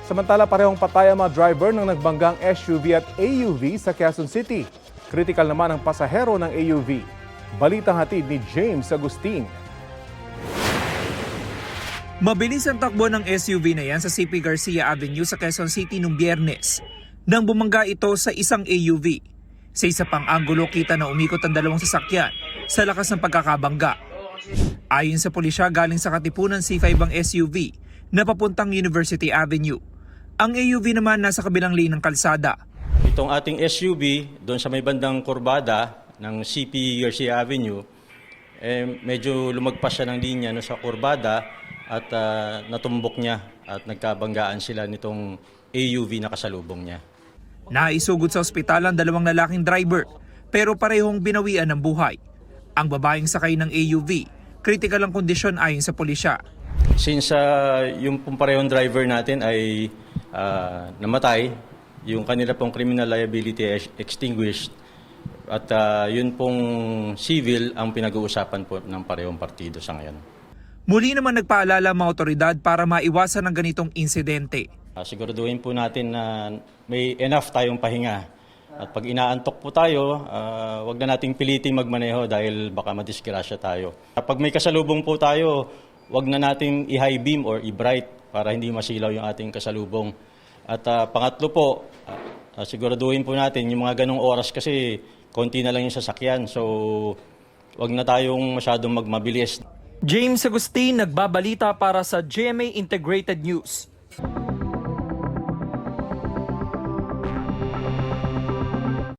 Samantala parehong patay ang mga driver ng nagbanggang SUV at AUV sa Quezon City. Critical naman ang pasahero ng AUV. Balitang hatid ni James Agustin. Mabilis ang takbo ng SUV na yan sa CP Garcia Avenue sa Quezon City noong Biyernes nang bumangga ito sa isang AUV. Sa isa pang anggulo kita na umikot ang dalawang sasakyan sa lakas ng pagkakabangga. Ayon sa pulisya, galing sa Katipunan C5 ang SUV na papuntang University Avenue. Ang AUV naman nasa kabilang lane ng kalsada. Itong ating SUV doon sa may bandang kurbada ng CP Garcia Avenue, medyo lumagpas siya ng linya sa kurbada at natumbok niya at nagkabanggaan sila nitong AUV na kasalubong niya. Naisugod sa ospital ang dalawang lalaking driver pero parehong binawian ng buhay. Ang babaeng sakay ng AUV, critical ang kondisyon ayon sa pulisya. Since yung parehong driver natin ay namatay, yung kanila pong criminal liability extinguished at yun pong civil ang pinag-uusapan po ng parehong partido sa ngayon. Muli naman nagpaalala ang mga otoridad para maiwasan ang ganitong insidente. Siguraduhin po natin na may enough tayong pahinga. At pag inaantok po tayo, wag na nating piliting magmaneho dahil baka madisgrasya tayo. Pag may kasalubong po tayo, wag na nating i-high beam or i-bright para hindi masilaw yung ating kasalubong. At pangatlo po, siguraduhin po natin yung mga ganong oras kasi konti na lang yung sasakyan. So wag na tayong masyadong magmabilis. James Agustin, nagbabalita para sa GMA Integrated News.